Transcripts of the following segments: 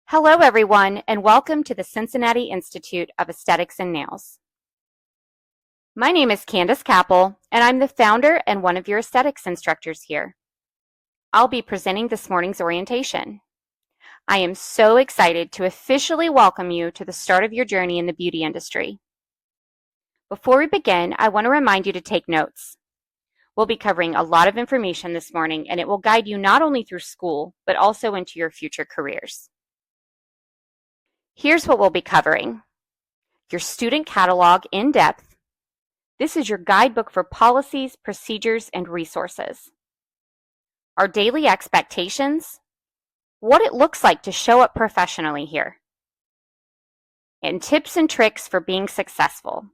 Hello, everyone, and welcome to the Cincinnati Institute of Aesthetics and Nails. My name is Candace Capel, and I'm the founder and one of your aesthetics instructors here. I'll be presenting this morning's orientation. I am so excited to officially welcome you to the start of your journey in the beauty industry. Before we begin, I want to remind you to take notes. We'll be covering a lot of information this morning, and it will guide you not only through school, but also into your future careers. Here's what we'll be covering. Your student catalog in depth. This is your guidebook for policies, procedures, and resources. Our daily expectations. What it looks like to show up professionally here. And tips and tricks for being successful.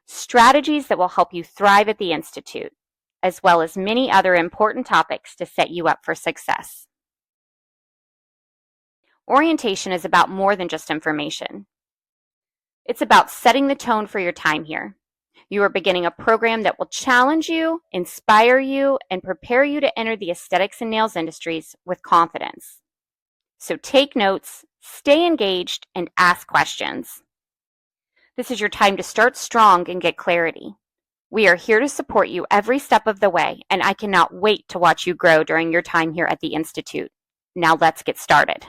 Strategies that will help you thrive at the Institute, as well as many other important topics to set you up for success. Orientation is about more than just information. It's about setting the tone for your time here. You are beginning a program that will challenge you, inspire you, and prepare you to enter the aesthetics and nails industries with confidence. So take notes, stay engaged, and ask questions. This is your time to start strong and get clarity. We are here to support you every step of the way, and I cannot wait to watch you grow during your time here at the Institute. Now let's get started.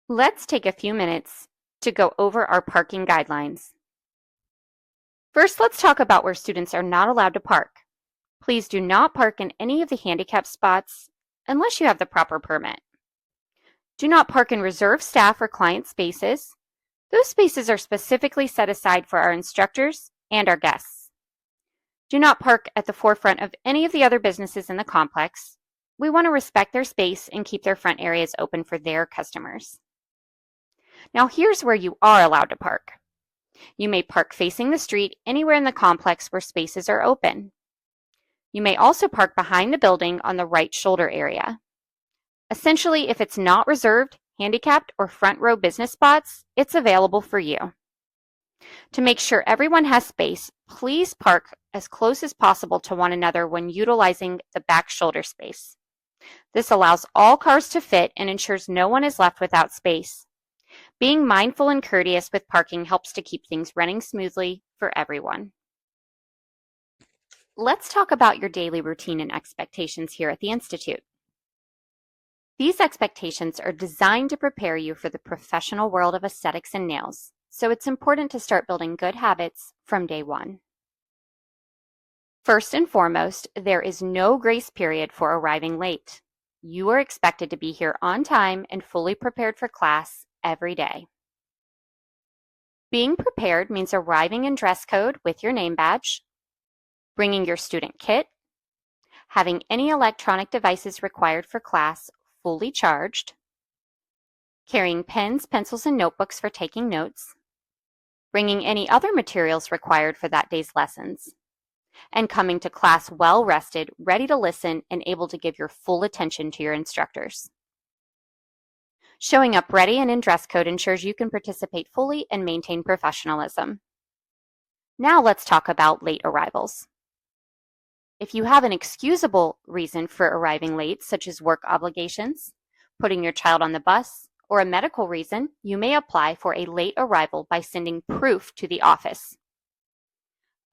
Let's take a few minutes to go over our parking guidelines. First, let's talk about where students are not allowed to park. Please do not park in any of the handicap spots unless you have the proper permit. Do not park in reserved staff or client spaces. Those spaces are specifically set aside for our instructors and our guests. Do not park at the forefront of any of the other businesses in the complex. We want to respect their space and keep their front areas open for their customers. Now here's where you are allowed to park. You may park facing the street anywhere in the complex where spaces are open. You may also park behind the building on the right shoulder area. Essentially, if it's not reserved, handicapped, or front row business spots, it's available for you. To make sure everyone has space, please park as close as possible to one another when utilizing the back shoulder space. This allows all cars to fit and ensures no one is left without space. Being mindful and courteous with parking helps to keep things running smoothly for everyone. Let's talk about your daily routine and expectations here at the Institute. These expectations are designed to prepare you for the professional world of aesthetics and nails, so it's important to start building good habits from day one. First and foremost, there is no grace period for arriving late. You are expected to be here on time and fully prepared for class every day. Being prepared means arriving in dress code with your name badge, bringing your student kit, having any electronic devices required for class fully charged, carrying pens, pencils, and notebooks for taking notes, bringing any other materials required for that day's lessons, and coming to class well rested, ready to listen, and able to give your full attention to your instructors. Showing up ready and in dress code ensures you can participate fully and maintain professionalism. Now let's talk about late arrivals. If you have an excusable reason for arriving late, such as work obligations, putting your child on the bus, or a medical reason, you may apply for a late arrival by sending proof to the office.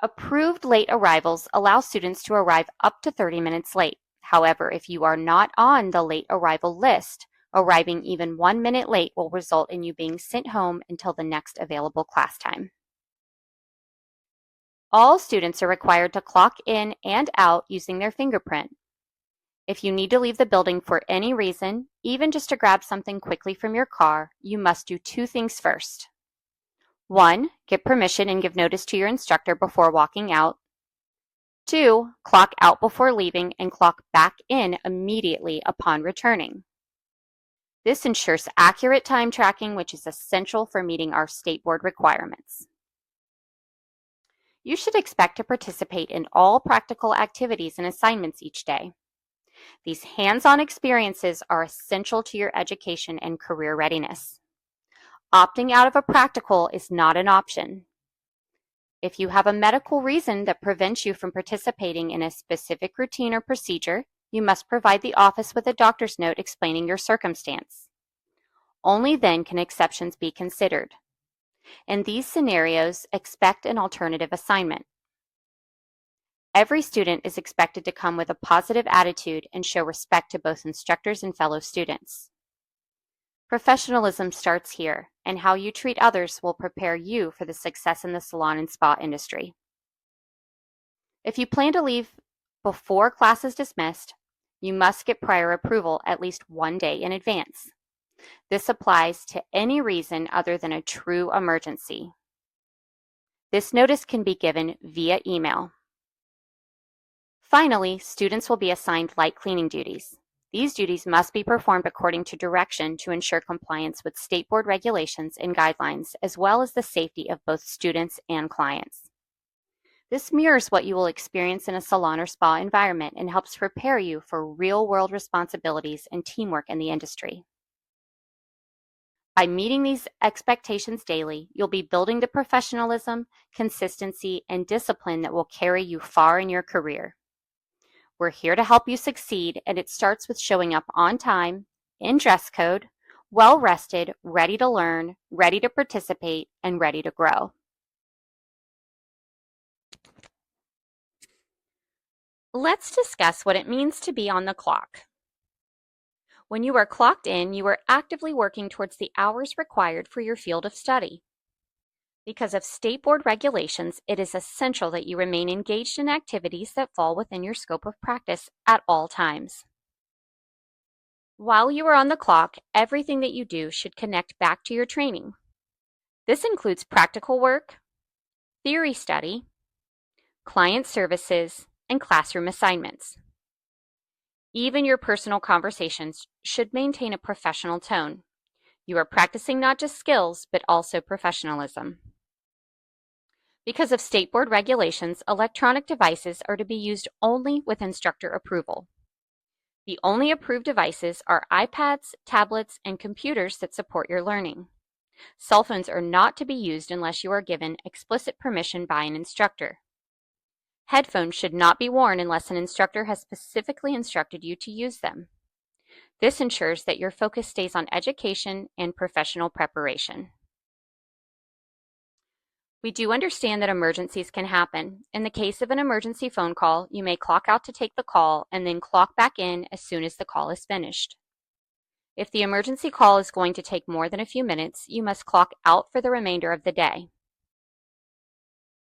Approved late arrivals allow students to arrive up to 30 minutes late. However, if you are not on the late arrival list, arriving even 1 minute late will result in you being sent home until the next available class time. All students are required to clock in and out using their fingerprint. If you need to leave the building for any reason, even just to grab something quickly from your car, you must do two things first. 1, get permission and give notice to your instructor before walking out. 2, clock out before leaving and clock back in immediately upon returning. This ensures accurate time tracking, which is essential for meeting our state board requirements. You should expect to participate in all practical activities and assignments each day. These hands-on experiences are essential to your education and career readiness. Opting out of a practical is not an option. If you have a medical reason that prevents you from participating in a specific routine or procedure, you must provide the office with a doctor's note explaining your circumstance. Only then can exceptions be considered. In these scenarios, expect an alternative assignment. Every student is expected to come with a positive attitude and show respect to both instructors and fellow students. Professionalism starts here, and how you treat others will prepare you for the success in the salon and spa industry. If you plan to leave before class is dismissed, you must get prior approval at least one day in advance. This applies to any reason other than a true emergency. This notice can be given via email. Finally, students will be assigned light cleaning duties. These duties must be performed according to direction to ensure compliance with State Board regulations and guidelines, as well as the safety of both students and clients. This mirrors what you will experience in a salon or spa environment and helps prepare you for real-world responsibilities and teamwork in the industry. By meeting these expectations daily, you'll be building the professionalism, consistency, and discipline that will carry you far in your career. We're here to help you succeed, and it starts with showing up on time, in dress code, well-rested, ready to learn, ready to participate, and ready to grow. Let's discuss what it means to be on the clock. When you are clocked in, you are actively working towards the hours required for your field of study. Because of State Board regulations, it is essential that you remain engaged in activities that fall within your scope of practice at all times. While you are on the clock, everything that you do should connect back to your training. This includes practical work, theory study, client services, and classroom assignments. Even your personal conversations should maintain a professional tone. You are practicing not just skills, but also professionalism. Because of State Board regulations, electronic devices are to be used only with instructor approval. The only approved devices are iPads, tablets, and computers that support your learning. Cell phones are not to be used unless you are given explicit permission by an instructor. Headphones should not be worn unless an instructor has specifically instructed you to use them. This ensures that your focus stays on education and professional preparation. We do understand that emergencies can happen. In the case of an emergency phone call, you may clock out to take the call and then clock back in as soon as the call is finished. If the emergency call is going to take more than a few minutes, you must clock out for the remainder of the day.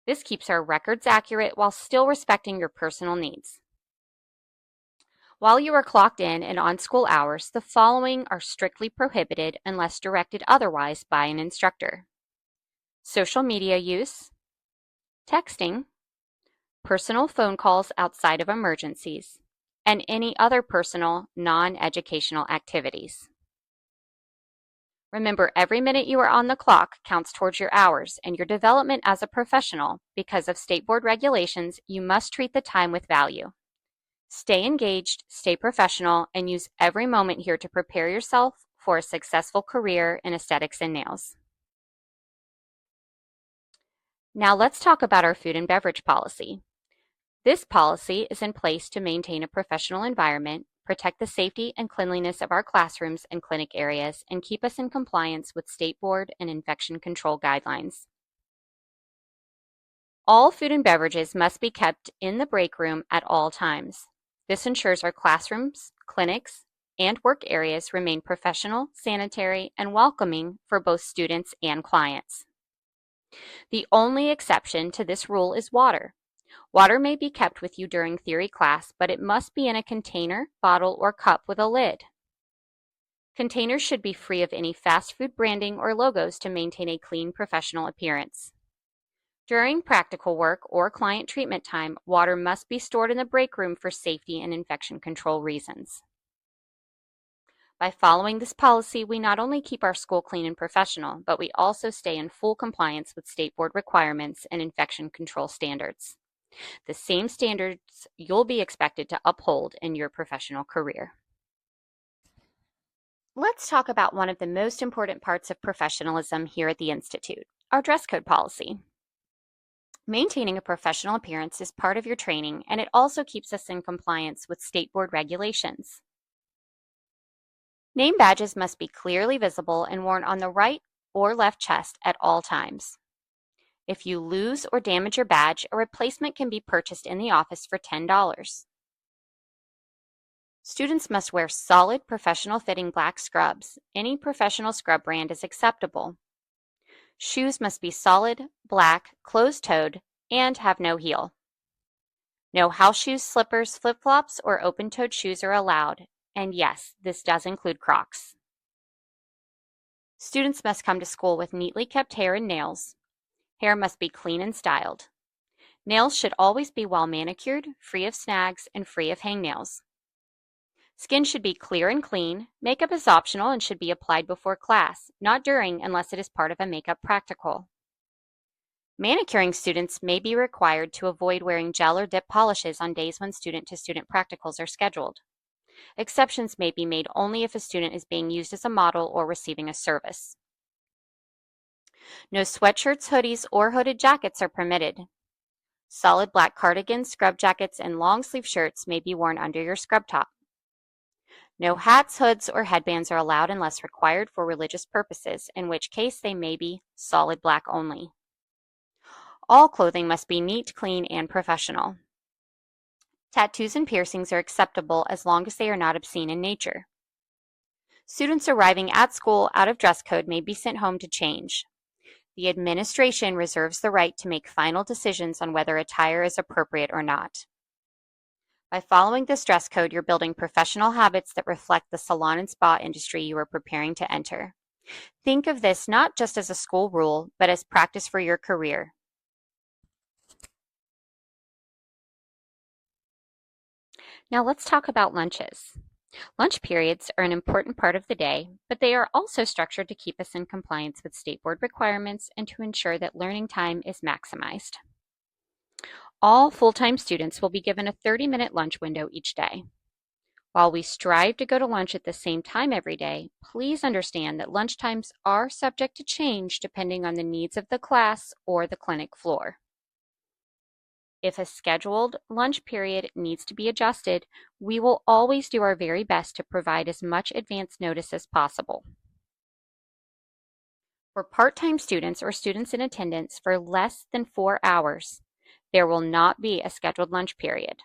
This keeps our records accurate while still respecting your personal needs. While you are clocked in and on school hours, the following are strictly prohibited unless directed otherwise by an instructor: social media use, texting, personal phone calls outside of emergencies, and any other personal, non-educational activities. Remember, every minute you are on the clock counts towards your hours and your development as a professional. Because of State Board regulations, you must treat the time with value. Stay engaged, stay professional, and use every moment here to prepare yourself for a successful career in aesthetics and nails. Now let's talk about our food and beverage policy. This policy is in place to maintain a professional environment, protect the safety and cleanliness of our classrooms and clinic areas, and keep us in compliance with State Board and infection control guidelines. All food and beverages must be kept in the break room at all times. This ensures our classrooms, clinics, and work areas remain professional, sanitary, and welcoming for both students and clients. The only exception to this rule is water. Water may be kept with you during theory class, but it must be in a container, bottle, or cup with a lid. Containers should be free of any fast food branding or logos to maintain a clean, professional appearance. During practical work or client treatment time, water must be stored in the break room for safety and infection control reasons. By following this policy, we not only keep our school clean and professional, but we also stay in full compliance with State Board requirements and infection control standards. The same standards you'll be expected to uphold in your professional career. Let's talk about one of the most important parts of professionalism here at the Institute, our dress code policy. Maintaining a professional appearance is part of your training, and it also keeps us in compliance with state board regulations. Name badges must be clearly visible and worn on the right or left chest at all times. If you lose or damage your badge, a replacement can be purchased in the office for $10. Students must wear solid, professional-fitting black scrubs. Any professional scrub brand is acceptable. Shoes must be solid, black, closed-toed, and have no heel. No house shoes, slippers, flip-flops, or open-toed shoes are allowed, and yes, this does include Crocs. Students must come to school with neatly kept hair and nails. Hair must be clean and styled. Nails should always be well manicured, free of snags, and free of hangnails. Skin should be clear and clean. Makeup is optional and should be applied before class, not during unless it is part of a makeup practical. Manicuring students may be required to avoid wearing gel or dip polishes on days when student-to-student practicals are scheduled. Exceptions may be made only if a student is being used as a model or receiving a service. No sweatshirts, hoodies, or hooded jackets are permitted. Solid black cardigans, scrub jackets, and long-sleeve shirts may be worn under your scrub top. No hats, hoods, or headbands are allowed unless required for religious purposes, in which case they may be solid black only. All clothing must be neat, clean, and professional. Tattoos and piercings are acceptable as long as they are not obscene in nature. Students arriving at school out of dress code may be sent home to change. The administration reserves the right to make final decisions on whether attire is appropriate or not. By following this dress code, you're building professional habits that reflect the salon and spa industry you are preparing to enter. Think of this not just as a school rule, but as practice for your career. Now let's talk about lunches. Lunch periods are an important part of the day, but they are also structured to keep us in compliance with state board requirements and to ensure that learning time is maximized. All full-time students will be given a 30-minute lunch window each day. While we strive to go to lunch at the same time every day, please understand that lunch times are subject to change depending on the needs of the class or the clinic floor. If a scheduled lunch period needs to be adjusted, we will always do our very best to provide as much advance notice as possible. For part-time students or students in attendance for less than 4 hours, there will not be a scheduled lunch period.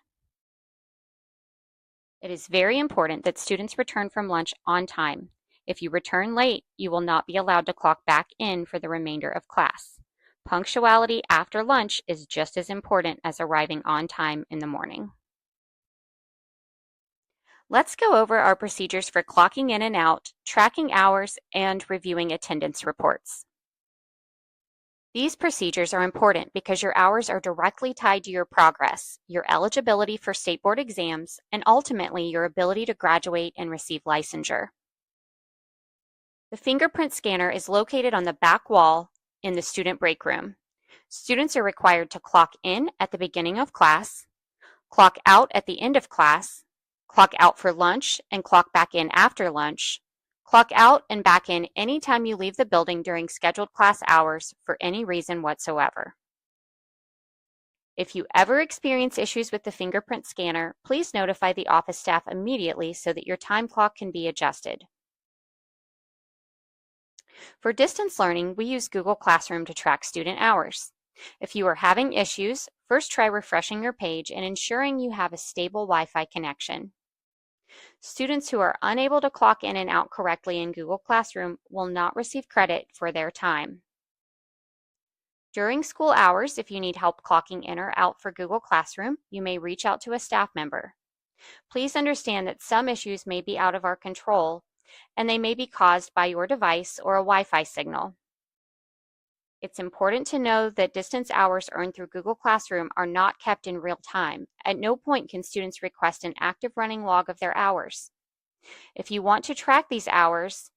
It is very important that students return from lunch on time. If you return late, you will not be allowed to clock back in for the remainder of class. Punctuality after lunch is just as important as arriving on time in the morning. Let's go over our procedures for clocking in and out, tracking hours, and reviewing attendance reports. These procedures are important because your hours are directly tied to your progress, your eligibility for state board exams, and ultimately your ability to graduate and receive licensure. The fingerprint scanner is located on the back wall in the student break room. Students are required to clock in at the beginning of class, clock out at the end of class, clock out for lunch and clock back in after lunch, clock out and back in anytime you leave the building during scheduled class hours for any reason whatsoever. If you ever experience issues with the fingerprint scanner, please notify the office staff immediately so that your time clock can be adjusted. For distance learning, we use Google Classroom to track student hours. If you are having issues, first try refreshing your page and ensuring you have a stable Wi-Fi connection. Students who are unable to clock in and out correctly in Google Classroom will not receive credit for their time. During school hours, if you need help clocking in or out for Google Classroom, you may reach out to a staff member. Please understand that some issues may be out of our control, and they may be caused by your device or a Wi-Fi signal. It's important to know that distance hours earned through Google Classroom are not kept in real time. At no point can students request an active running log of their hours. If you want to track these hours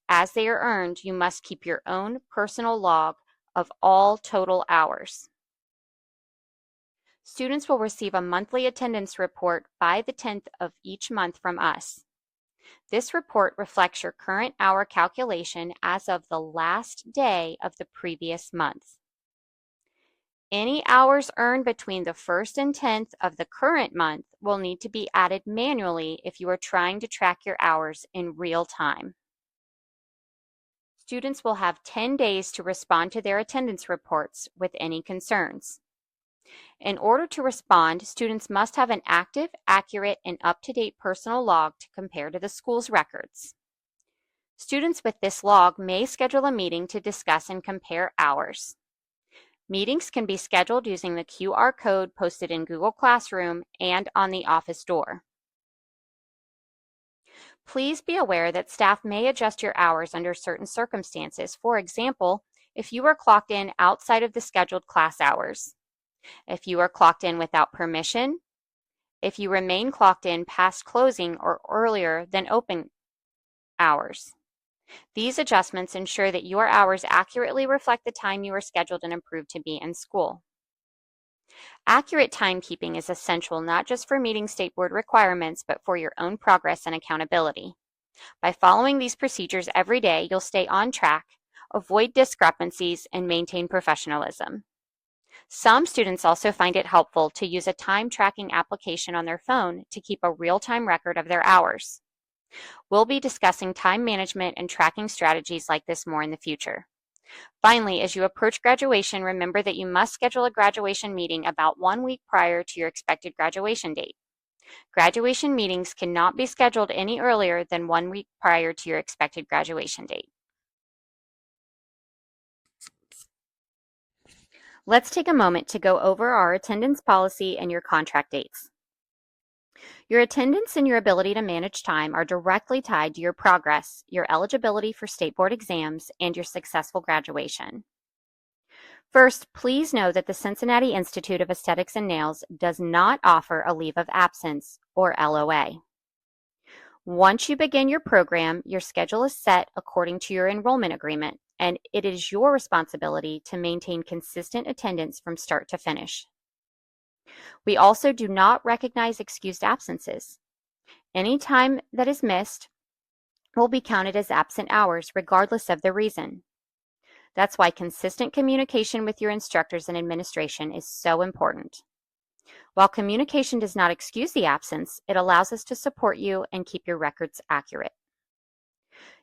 as they are earned, you must keep your own personal log of all total hours. Students will receive a monthly attendance report by the 10th of each month from us. This report reflects your current hour calculation as of the last day of the previous month. Any hours earned between the 1st and 10th of the current month will need to be added manually if you are trying to track your hours in real time. Students will have 10 days to respond to their attendance reports with any concerns. In order to respond, students must have an active, accurate, and up-to-date personal log to compare to the school's records. Students with this log may schedule a meeting to discuss and compare hours. Meetings can be scheduled using the QR code posted in Google Classroom and on the office door. Please be aware that staff may adjust your hours under certain circumstances. For example, if you are clocked in outside of the scheduled class hours, if you are clocked in without permission, if you remain clocked in past closing or earlier than open hours. These adjustments ensure that your hours accurately reflect the time you are scheduled and approved to be in school. Accurate timekeeping is essential not just for meeting state board requirements, but for your own progress and accountability. By following these procedures every day, you'll stay on track, avoid discrepancies, and maintain professionalism. Some students also find it helpful to use a time tracking application on their phone to keep a real-time record of their hours. We'll be discussing time management and tracking strategies like this more in the future. Finally, as you approach graduation, remember that you must schedule a graduation meeting about 1 week prior to your expected graduation date. Graduation meetings cannot be scheduled any earlier than 1 week prior to your expected graduation date. Let's take a moment to go over our attendance policy and your contract dates. Your attendance and your ability to manage time are directly tied to your progress, your eligibility for state board exams, and your successful graduation. First, please know that the Cincinnati Institute of Aesthetics and Nails does not offer a leave of absence, or LOA. Once you begin your program, your schedule is set according to your enrollment agreement, and it is your responsibility to maintain consistent attendance from start to finish. We also do not recognize excused absences. Any time that is missed will be counted as absent hours, regardless of the reason. That's why consistent communication with your instructors and administration is so important. While communication does not excuse the absence, it allows us to support you and keep your records accurate.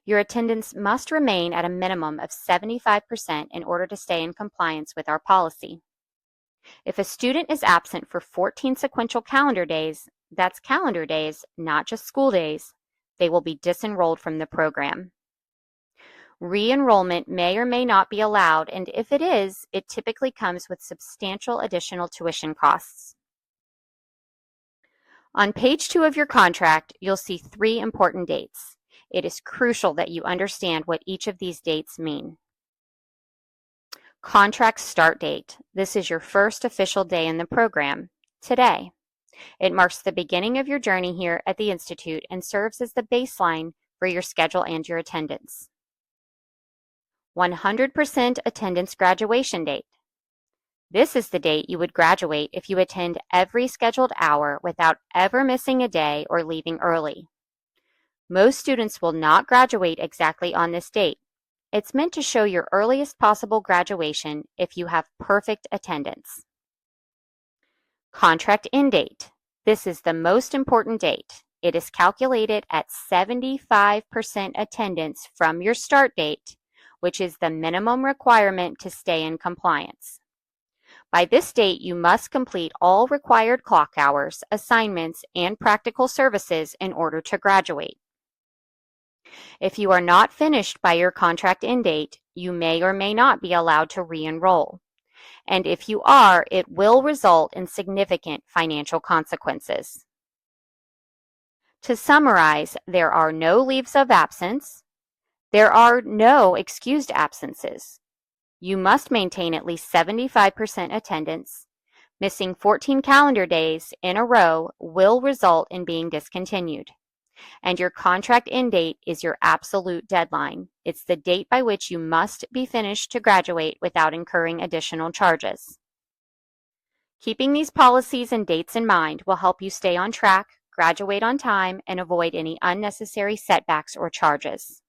Your attendance must remain at a minimum of 75% in order to stay in compliance with our policy. If a student is absent for 14 sequential calendar days, that's calendar days, not just school days, they will be disenrolled from the program. Re-enrollment may or may not be allowed, and if it is, it typically comes with substantial additional tuition costs. On page 2 of your contract, you'll see 3 important dates. It is crucial that you understand what each of these dates mean. Contract start date. This is your first official day in the program, today. It marks the beginning of your journey here at the Institute and serves as the baseline for your schedule and your attendance. 100% attendance graduation date. This is the date you would graduate if you attend every scheduled hour without ever missing a day or leaving early. Most students will not graduate exactly on this date. It's meant to show your earliest possible graduation if you have perfect attendance. Contract end date. This is the most important date. It is calculated at 75% attendance from your start date, which is the minimum requirement to stay in compliance. By this date, you must complete all required clock hours, assignments, and practical services in order to graduate. If you are not finished by your contract end date, you may or may not be allowed to re-enroll. And if you are, it will result in significant financial consequences. To summarize, there are no leaves of absence. There are no excused absences. You must maintain at least 75% attendance. Missing 14 calendar days in a row will result in being discontinued. And your contract end date is your absolute deadline. It's the date by which you must be finished to graduate without incurring additional charges. Keeping these policies and dates in mind will help you stay on track, graduate on time, and avoid any unnecessary setbacks or charges.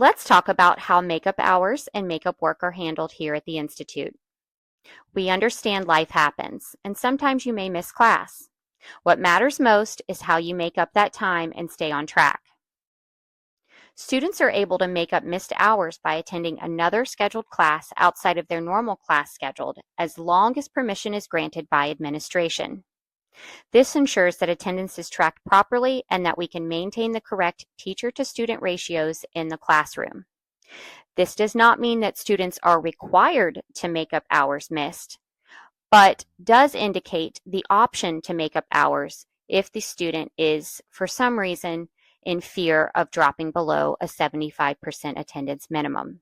Let's talk about how makeup hours and makeup work are handled here at the Institute. We understand life happens, and sometimes you may miss class. What matters most is how you make up that time and stay on track. Students are able to make up missed hours by attending another scheduled class outside of their normal class scheduled, as long as permission is granted by administration. This ensures that attendance is tracked properly and that we can maintain the correct teacher-to-student ratios in the classroom. This does not mean that students are required to make up hours missed, but does indicate the option to make up hours if the student is, for some reason, in fear of dropping below a 75% attendance minimum.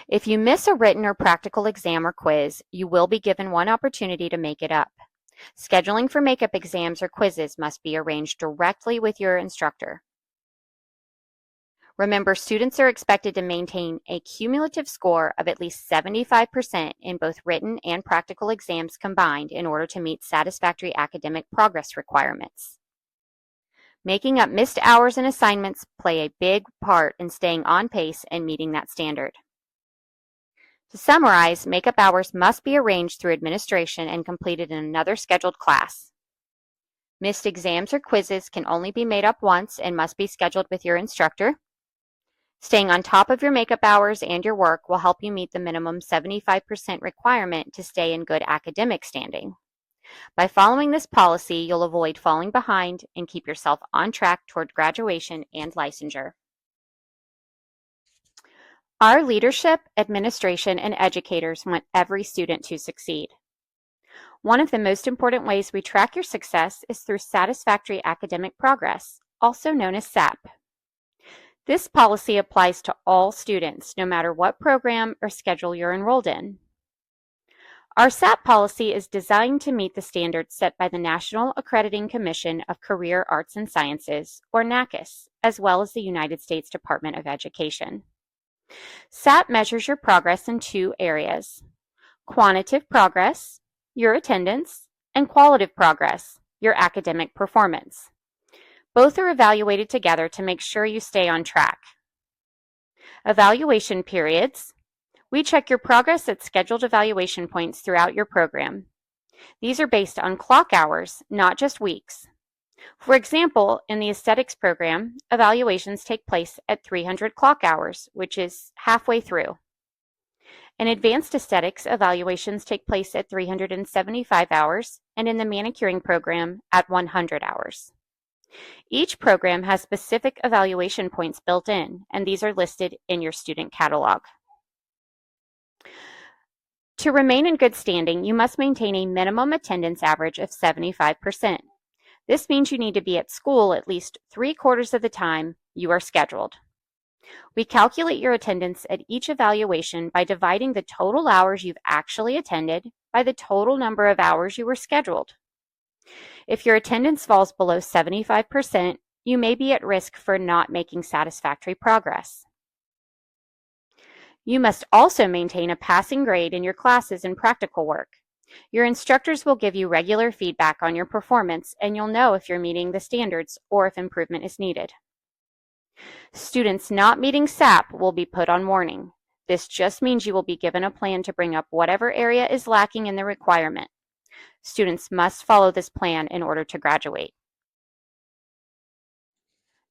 If you miss a written or practical exam or quiz, you will be given one opportunity to make it up. Scheduling for makeup exams or quizzes must be arranged directly with your instructor. Remember, students are expected to maintain a cumulative score of at least 75% in both written and practical exams combined in order to meet satisfactory academic progress requirements. Making up missed hours and assignments play a big part in staying on pace and meeting that standard. To summarize, makeup hours must be arranged through administration and completed in another scheduled class. Missed exams or quizzes can only be made up once and must be scheduled with your instructor. Staying on top of your makeup hours and your work will help you meet the minimum 75% requirement to stay in good academic standing. By following this policy, you'll avoid falling behind and keep yourself on track toward graduation and licensure. Our leadership, administration, and educators want every student to succeed. One of the most important ways we track your success is through Satisfactory Academic Progress, also known as SAP. This policy applies to all students, no matter what program or schedule you're enrolled in. Our SAP policy is designed to meet the standards set by the National Accrediting Commission of Career Arts and Sciences, or NACIS, as well as the United States Department of Education. SAP measures your progress in two areas: quantitative progress, your attendance, and qualitative progress, your academic performance. Both are evaluated together to make sure you stay on track. Evaluation periods. We check your progress at scheduled evaluation points throughout your program. These are based on clock hours, not just weeks. For example, in the aesthetics program, evaluations take place at 300 clock hours, which is halfway through. In advanced aesthetics, evaluations take place at 375 hours, and in the manicuring program at 100 hours. Each program has specific evaluation points built in, and these are listed in your student catalog. To remain in good standing, you must maintain a minimum attendance average of 75%. This means you need to be at school at least 3/4 of the time you are scheduled. We calculate your attendance at each evaluation by dividing the total hours you've actually attended by the total number of hours you were scheduled. If your attendance falls below 75%, you may be at risk for not making satisfactory progress. You must also maintain a passing grade in your classes and practical work. Your instructors will give you regular feedback on your performance, and you'll know if you're meeting the standards or if improvement is needed. Students not meeting SAP will be put on warning. This just means you will be given a plan to bring up whatever area is lacking in the requirement. Students must follow this plan in order to graduate.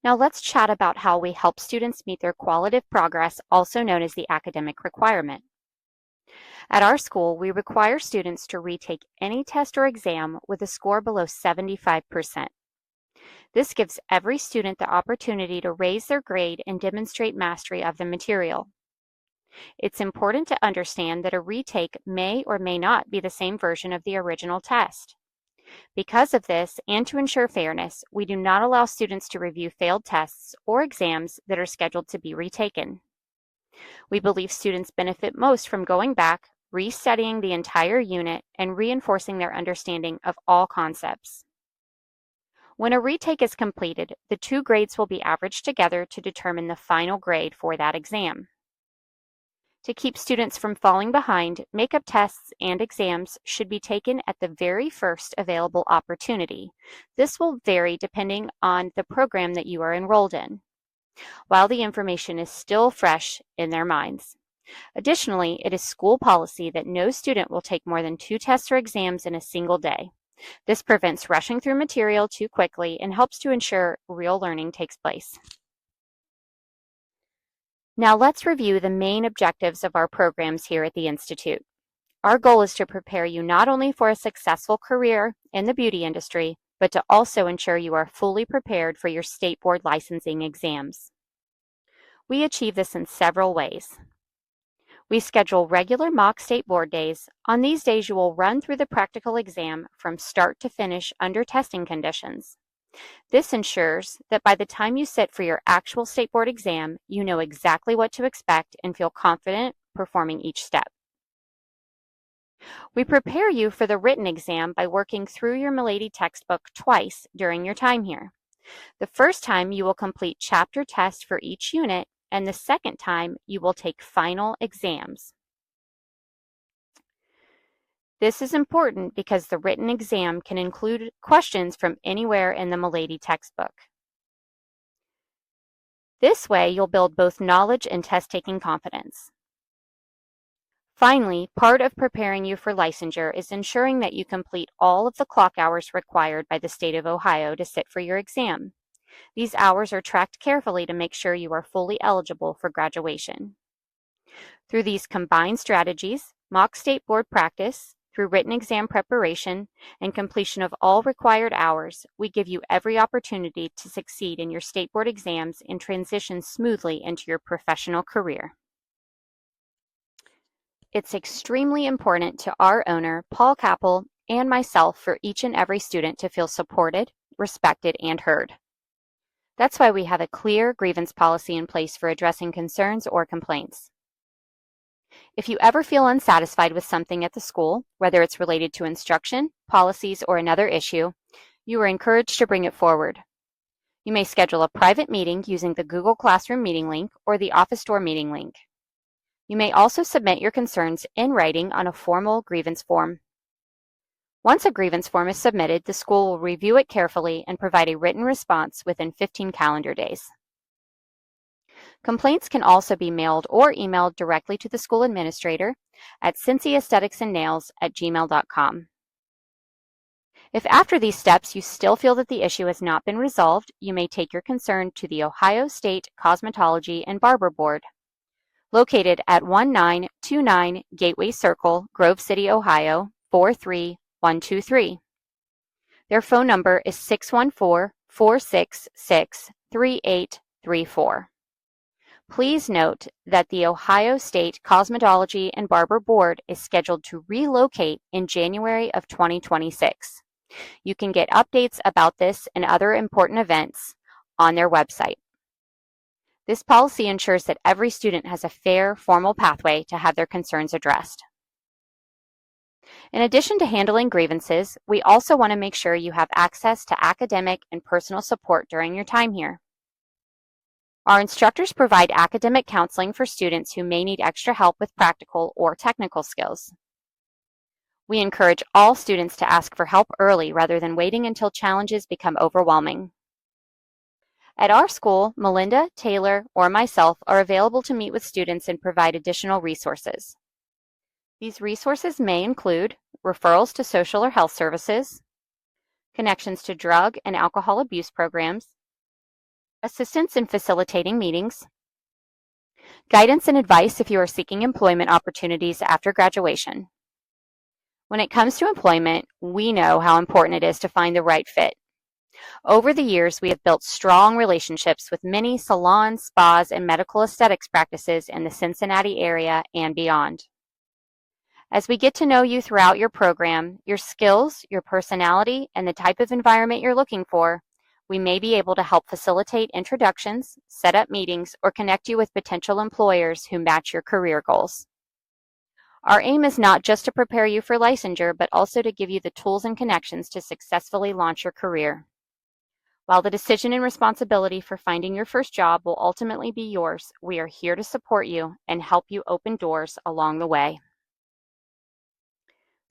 Now let's chat about how we help students meet their qualitative progress, also known as the academic requirement. At our school, we require students to retake any test or exam with a score below 75%. This gives every student the opportunity to raise their grade and demonstrate mastery of the material. It's important to understand that a retake may or may not be the same version of the original test. Because of this, and to ensure fairness, we do not allow students to review failed tests or exams that are scheduled to be retaken. We believe students benefit most from going back, restudying the entire unit, and reinforcing their understanding of all concepts. When a retake is completed, the two grades will be averaged together to determine the final grade for that exam. To keep students from falling behind, makeup tests and exams should be taken at the very first available opportunity. This will vary depending on the program that you are enrolled in, while the information is still fresh in their minds. Additionally, it is school policy that no student will take more than 2 tests or exams in a single day. This prevents rushing through material too quickly and helps to ensure real learning takes place. Now let's review the main objectives of our programs here at the Institute. Our goal is to prepare you not only for a successful career in the beauty industry, but to also ensure you are fully prepared for your state board licensing exams. We achieve this in several ways. We schedule regular mock state board days. On these days, you will run through the practical exam from start to finish under testing conditions. This ensures that by the time you sit for your actual state board exam, you know exactly what to expect and feel confident performing each step. We prepare you for the written exam by working through your Milady textbook twice during your time here. The first time you will complete chapter tests for each unit, and the second time you will take final exams. This is important because the written exam can include questions from anywhere in the Milady textbook. This way, you'll build both knowledge and test-taking confidence. Finally, part of preparing you for licensure is ensuring that you complete all of the clock hours required by the state of Ohio to sit for your exam. These hours are tracked carefully to make sure you are fully eligible for graduation. Through these combined strategies, mock state board practice, through written exam preparation, and completion of all required hours, we give you every opportunity to succeed in your state board exams and transition smoothly into your professional career. It's extremely important to our owner, Paul Capel, and myself for each and every student to feel supported, respected, and heard. That's why we have a clear grievance policy in place for addressing concerns or complaints. If you ever feel unsatisfied with something at the school, whether it's related to instruction, policies, or another issue, you are encouraged to bring it forward. You may schedule a private meeting using the Google Classroom meeting link or the Office Door meeting link. You may also submit your concerns in writing on a formal grievance form. Once a grievance form is submitted, the school will review it carefully and provide a written response within 15 calendar days. Complaints can also be mailed or emailed directly to the school administrator at cincyestheticsandnails@gmail.com. If after these steps you still feel that the issue has not been resolved, you may take your concern to the Ohio State Cosmetology and Barber Board, located at 1929 Gateway Circle, Grove City, Ohio, 43123. Their phone number is 614-466-3834. Please note that the Ohio State Cosmetology and Barber Board is scheduled to relocate in January of 2026. You can get updates about this and other important events on their website. This policy ensures that every student has a fair, formal pathway to have their concerns addressed. In addition to handling grievances, we also want to make sure you have access to academic and personal support during your time here. Our instructors provide academic counseling for students who may need extra help with practical or technical skills. We encourage all students to ask for help early rather than waiting until challenges become overwhelming. At our school, Melinda, Taylor, or myself are available to meet with students and provide additional resources. These resources may include referrals to social or health services, connections to drug and alcohol abuse programs, assistance in facilitating meetings, guidance and advice if you are seeking employment opportunities after graduation. When it comes to employment, we know how important it is to find the right fit. Over the years, we have built strong relationships with many salons, spas, and medical aesthetics practices in the Cincinnati area and beyond. As we get to know you throughout your program, your skills, your personality, and the type of environment you're looking for, we may be able to help facilitate introductions, set up meetings, or connect you with potential employers who match your career goals. Our aim is not just to prepare you for licensure, but also to give you the tools and connections to successfully launch your career. While the decision and responsibility for finding your first job will ultimately be yours, we are here to support you and help you open doors along the way.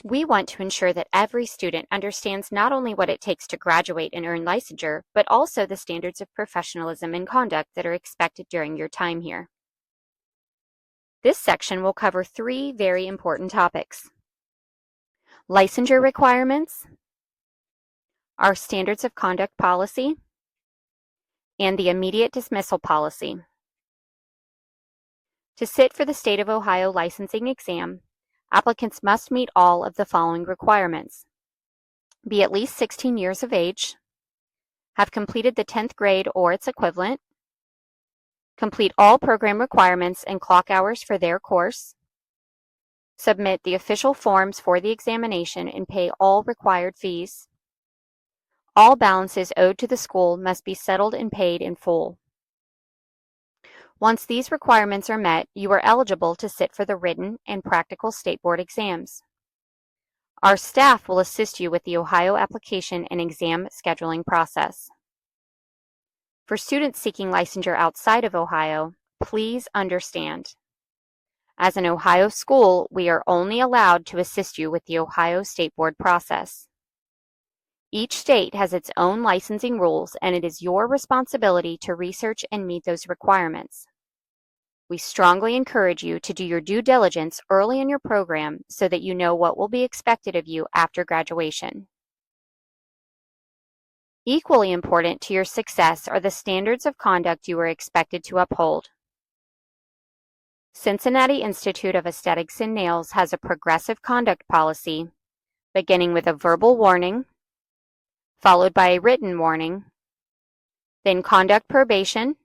We want to ensure that every student understands not only what it takes to graduate and earn licensure, but also the standards of professionalism and conduct that are expected during your time here. This section will cover 3 very important topics: licensure requirements, our standards of conduct policy, and the immediate dismissal policy. To sit for the State of Ohio licensing exam, applicants must meet all of the following requirements: be at least 16 years of age, have completed the 10th grade or its equivalent, complete all program requirements and clock hours for their course, submit the official forms for the examination and pay all required fees. All balances owed to the school must be settled and paid in full. Once these requirements are met, you are eligible to sit for the written and practical state board exams. Our staff will assist you with the Ohio application and exam scheduling process. For students seeking licensure outside of Ohio, please understand, as an Ohio school, we are only allowed to assist you with the Ohio State Board process. Each state has its own licensing rules, and it is your responsibility to research and meet those requirements. We strongly encourage you to do your due diligence early in your program so that you know what will be expected of you after graduation. Equally important to your success are the standards of conduct you are expected to uphold. Cincinnati Institute of Aesthetics and Nails has a progressive conduct policy, beginning with a verbal warning, followed by a written warning, then conduct probation,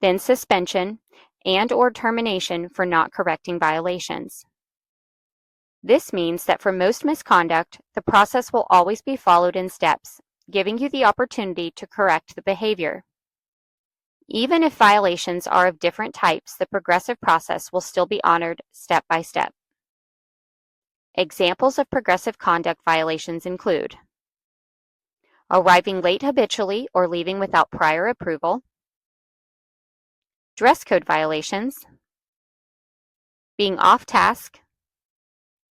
then suspension, and/or termination for not correcting violations. This means that for most misconduct, the process will always be followed in steps, giving you the opportunity to correct the behavior. Even if violations are of different types, the progressive process will still be honored step by step. Examples of progressive conduct violations include arriving late habitually or leaving without prior approval, dress code violations, being off task,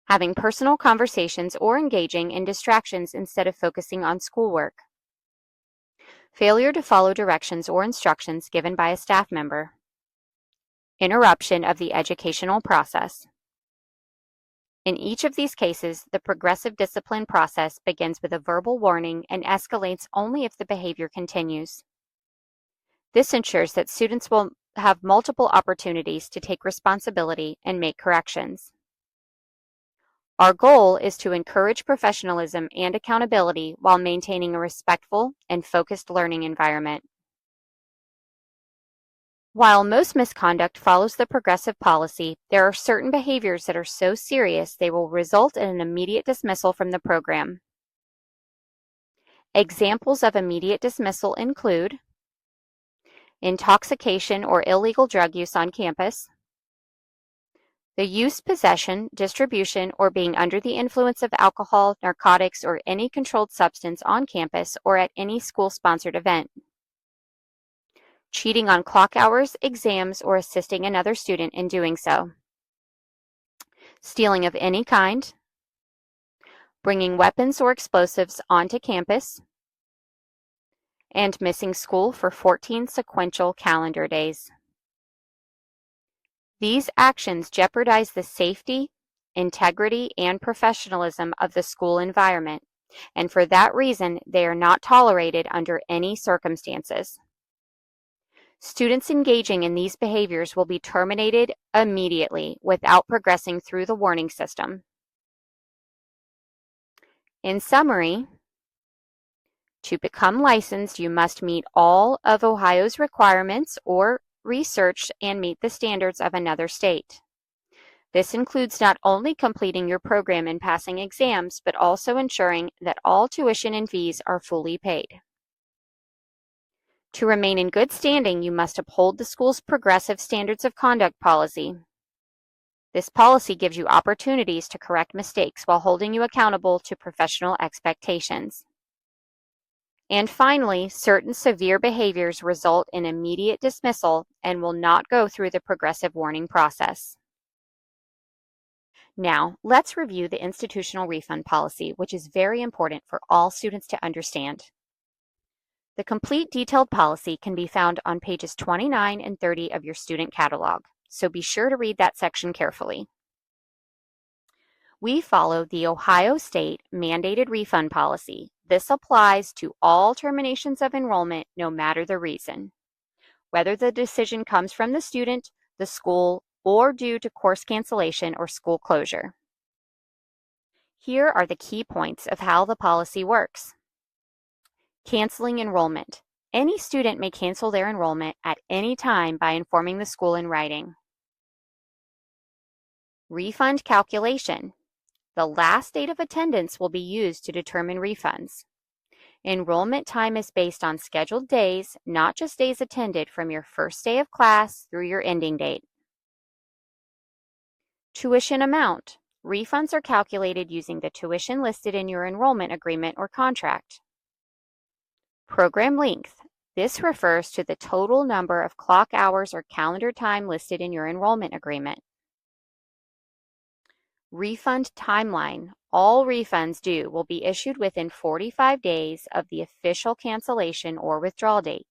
having personal conversations or engaging in distractions instead of focusing on schoolwork, failure to follow directions or instructions given by a staff member, interruption of the educational process. In each of these cases, the progressive discipline process begins with a verbal warning and escalates only if the behavior continues. This ensures that students will have multiple opportunities to take responsibility and make corrections. Our goal is to encourage professionalism and accountability while maintaining a respectful and focused learning environment. While most misconduct follows the progressive policy, there are certain behaviors that are so serious they will result in an immediate dismissal from the program. Examples of immediate dismissal include intoxication or illegal drug use on campus, the use, possession, distribution, or being under the influence of alcohol, narcotics, or any controlled substance on campus or at any school-sponsored event, cheating on clock hours, exams, or assisting another student in doing so, stealing of any kind, bringing weapons or explosives onto campus, and missing school for 14 sequential calendar days. These actions jeopardize the safety, integrity, and professionalism of the school environment, and for that reason, they are not tolerated under any circumstances. Students engaging in these behaviors will be terminated immediately without progressing through the warning system. In summary, to become licensed, you must meet all of Ohio's requirements or research and meet the standards of another state. This includes not only completing your program and passing exams, but also ensuring that all tuition and fees are fully paid. To remain in good standing, you must uphold the school's progressive standards of conduct policy. This policy gives you opportunities to correct mistakes while holding you accountable to professional expectations. And finally, certain severe behaviors result in immediate dismissal and will not go through the progressive warning process. Now, let's review the institutional refund policy, which is very important for all students to understand. The complete detailed policy can be found on pages 29 and 30 of your student catalog. so be sure to read that section carefully. We follow the Ohio State mandated refund policy. This applies to all terminations of enrollment, no matter the reason, whether the decision comes from the student, the school, or due to course cancellation or school closure. Here are the key points of how the policy works. Canceling enrollment. Any student may cancel their enrollment at any time by informing the school in writing. Refund calculation. The last date of attendance will be used to determine refunds. Enrollment time is based on scheduled days, not just days attended from your first day of class through your ending date. Tuition amount. Refunds are calculated using the tuition listed in your enrollment agreement or contract. Program length. This refers to the total number of clock hours or calendar time listed in your enrollment agreement. Refund timeline. All refunds due will be issued within 45 days of the official cancellation or withdrawal date.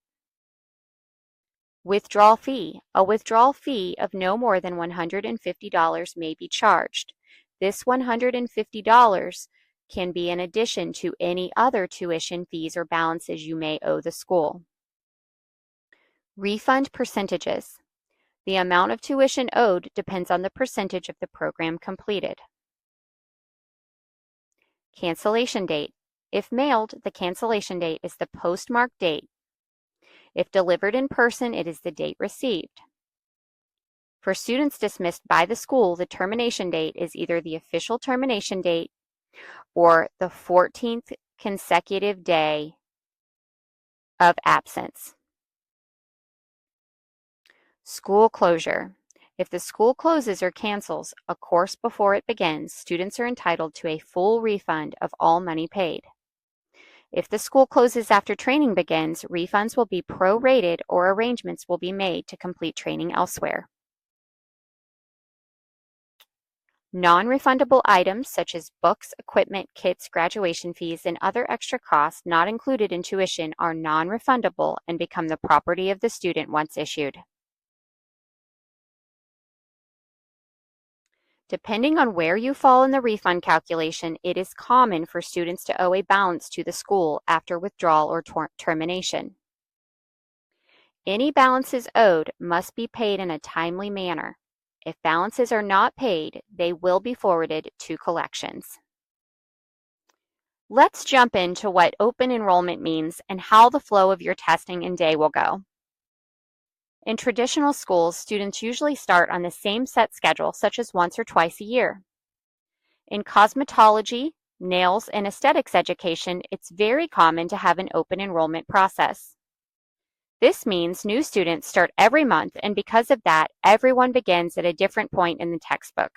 Withdrawal fee. A withdrawal fee of no more than $150 may be charged. This $150 can be in addition to any other tuition fees or balances you may owe the school. Refund percentages. The amount of tuition owed depends on the percentage of the program completed. Cancellation date. If mailed, the cancellation date is the postmark date. If delivered in person, it is the date received. For students dismissed by the school, the termination date is either the official termination date or the 14th consecutive day of absence. School closure. If the school closes or cancels a course before it begins, students are entitled to a full refund of all money paid. If the school closes after training begins, refunds will be prorated or arrangements will be made to complete training elsewhere. Non-refundable items such as books, equipment, kits, graduation fees, and other extra costs not included in tuition are non-refundable and become the property of the student once issued. Depending on where you fall in the refund calculation, it is common for students to owe a balance to the school after withdrawal or termination. Any balances owed must be paid in a timely manner. If balances are not paid, they will be forwarded to collections. Let's jump into what open enrollment means and how the flow of your testing and day will go. In traditional schools, students usually start on the same set schedule, such as once or twice a year. In cosmetology, nails, and aesthetics education, it's very common to have an open enrollment process. This means new students start every month, and because of that, everyone begins at a different point in the textbook.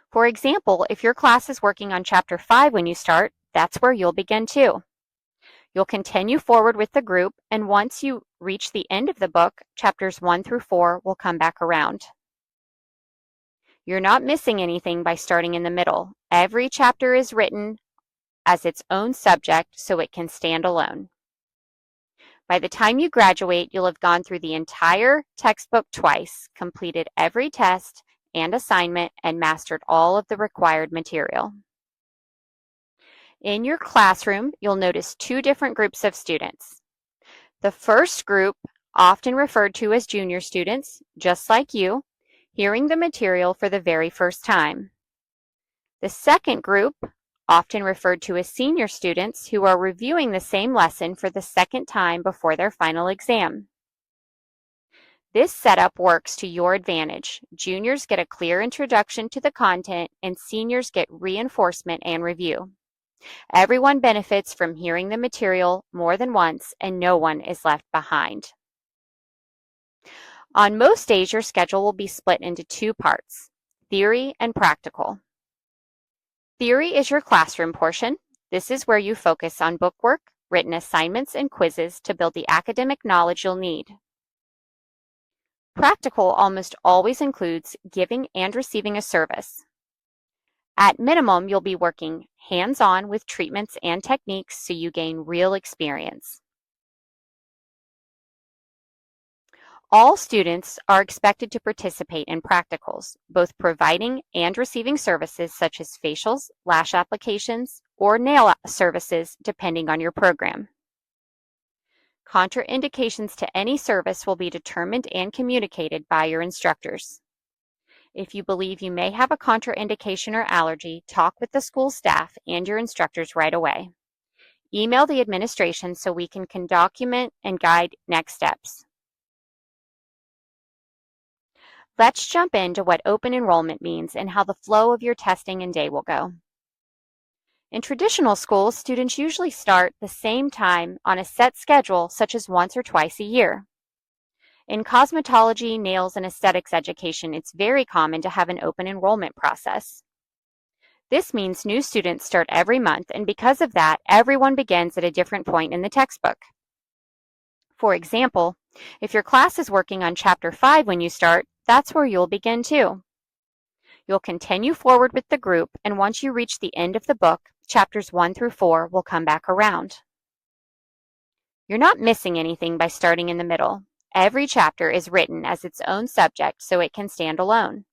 For example, if your class is working on Chapter 5 when you start, that's where you'll begin too. You'll continue forward with the group, and once you reach the end of the book, chapters 1 through 4 will come back around. You're not missing anything by starting in the middle. Every chapter is written as its own subject, so it can stand alone. By the time you graduate, you'll have gone through the entire textbook twice, completed every test and assignment, and mastered all of the required material. In your classroom, you'll notice two different groups of students. The first group, often referred to as junior students, just like you, hearing the material for the very first time. The second group, often referred to as senior students, who are reviewing the same lesson for the second time before their final exam. This setup works to your advantage. Juniors get a clear introduction to the content, and seniors get reinforcement and review. Everyone benefits from hearing the material more than once, and no one is left behind. On most days, your schedule will be split into two parts, theory and practical. Theory is your classroom portion. This is where you focus on bookwork, written assignments, and quizzes to build the academic knowledge you'll need. Practical almost always includes giving and receiving a service. At minimum, you'll be working hands-on with treatments and techniques so you gain real experience. All students are expected to participate in practicals, both providing and receiving services such as facials, lash applications, or nail services, depending on your program. Contraindications to any service will be determined and communicated by your instructors. If you believe you may have a contraindication or allergy, talk with the school staff and your instructors right away. Email the administration so we can document and guide next steps. Let's jump into what open enrollment means and how the flow of your testing and day will go. In traditional schools, students usually start the same time on a set schedule, such as once or twice a year. In cosmetology, nails, and aesthetics education, it's very common to have an open enrollment process. This means new students start every month, and because of that, everyone begins at a different point in the textbook. For example, if your class is working on Chapter 5 when you start, that's where you'll begin too. You'll continue forward with the group, and once you reach the end of the book, Chapters 1 through 4 will come back around. You're not missing anything by starting in the middle. Every chapter is written as its own subject so it can stand alone.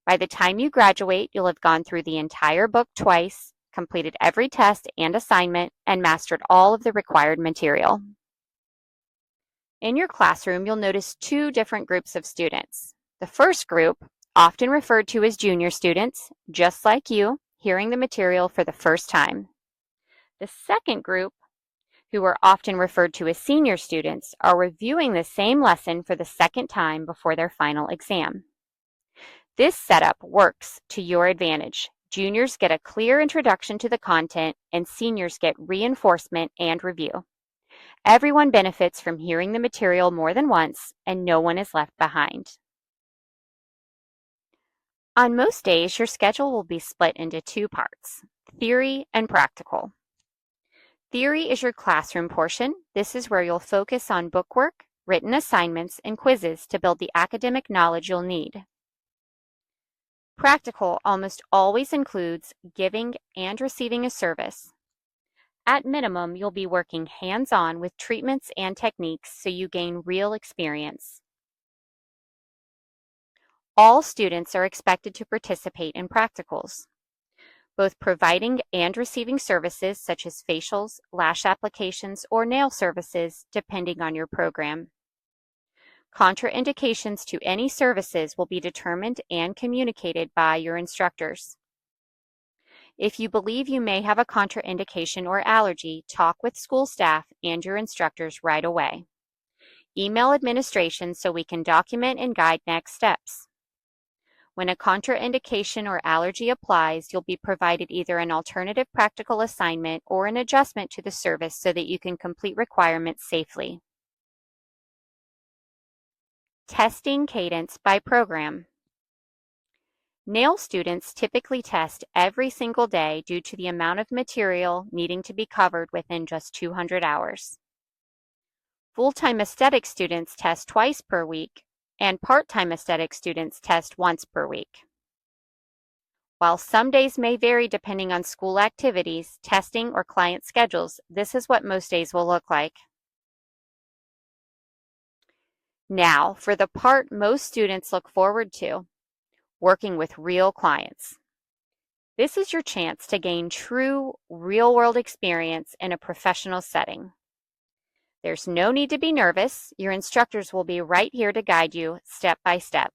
By the time you graduate, you'll have gone through the entire book twice, completed every test and assignment, and mastered all of the required material. In your classroom, you'll notice two different groups of students. The first group, often referred to as junior students, just like you, hearing the material for the first time. The second group, who are often referred to as senior students, are reviewing the same lesson for the second time before their final exam. This setup works to your advantage. Juniors get a clear introduction to the content, and seniors get reinforcement and review. Everyone benefits from hearing the material more than once, and no one is left behind. On most days, your schedule will be split into two parts, theory and practical. Theory is your classroom portion. This is where you'll focus on bookwork, written assignments, and quizzes to build the academic knowledge you'll need. Practical almost always includes giving and receiving a service. At minimum, you'll be working hands-on with treatments and techniques so you gain real experience. All students are expected to participate in practicals, both providing and receiving services such as facials, lash applications, or nail services, depending on your program. Contraindications to any services will be determined and communicated by your instructors. If you believe you may have a contraindication or allergy, talk with school staff and your instructors right away. Email administration so we can document and guide next steps. When a contraindication or allergy applies, you'll be provided either an alternative practical assignment or an adjustment to the service so that you can complete requirements safely. Testing cadence by program. Nail students typically test every single day due to the amount of material needing to be covered within just 200 hours. Full-time aesthetic students test twice per week, and part-time aesthetic students test once per week. While some days may vary depending on school activities, testing, or client schedules, this is what most days will look like. Now, for the part most students look forward to, working with real clients. This is your chance to gain true, real-world experience in a professional setting. There's no need to be nervous. Your instructors will be right here to guide you step by step.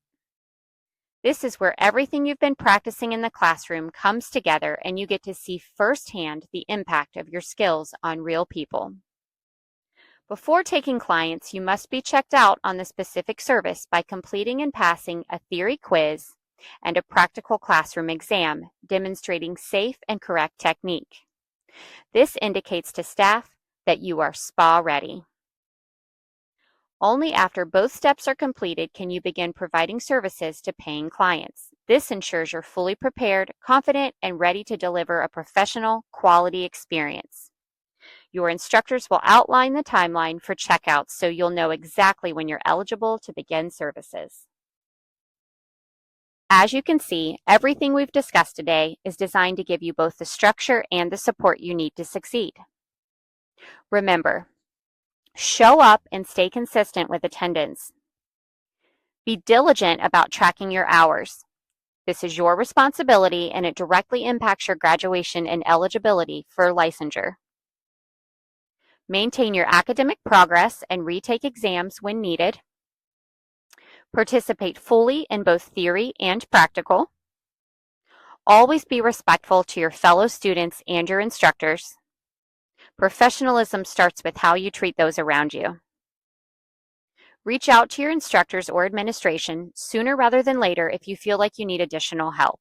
This is where everything you've been practicing in the classroom comes together and you get to see firsthand the impact of your skills on real people. Before taking clients, you must be checked out on the specific service by completing and passing a theory quiz and a practical classroom exam demonstrating safe and correct technique. This indicates to staff that you are spa ready. Only after both steps are completed can you begin providing services to paying clients. This ensures you're fully prepared, confident, and ready to deliver a professional, quality experience. Your instructors will outline the timeline for checkouts so you'll know exactly when you're eligible to begin services. As you can see, everything we've discussed today is designed to give you both the structure and the support you need to succeed. Remember, show up and stay consistent with attendance. Be diligent about tracking your hours. This is your responsibility and it directly impacts your graduation and eligibility for licensure. Maintain your academic progress and retake exams when needed. Participate fully in both theory and practical. Always be respectful to your fellow students and your instructors. Professionalism starts with how you treat those around you. Reach out to your instructors or administration sooner rather than later if you feel like you need additional help.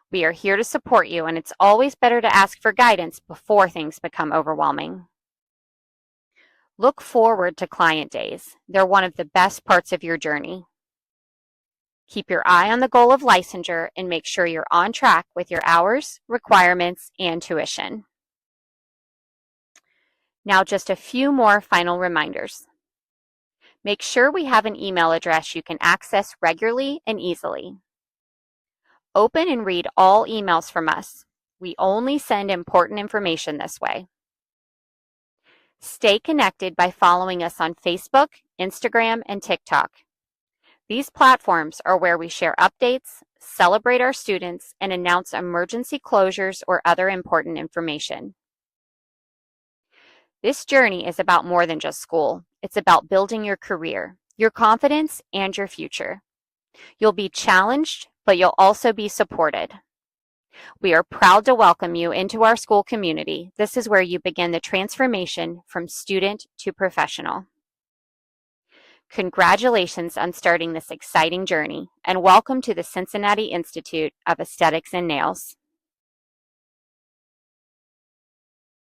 We are here to support you, and it's always better to ask for guidance before things become overwhelming. Look forward to client days. They're one of the best parts of your journey. Keep your eye on the goal of licensure and make sure you're on track with your hours, requirements, and tuition. Now, just a few more final reminders. Make sure we have an email address you can access regularly and easily. Open and read all emails from us. We only send important information this way. Stay connected by following us on Facebook, Instagram, and TikTok. These platforms are where we share updates, celebrate our students, and announce emergency closures or other important information. This journey is about more than just school. It's about building your career, your confidence, and your future. You'll be challenged, but you'll also be supported. We are proud to welcome you into our school community. This is where you begin the transformation from student to professional. Congratulations on starting this exciting journey, and welcome to the Cincinnati Institute of Aesthetics and Nails.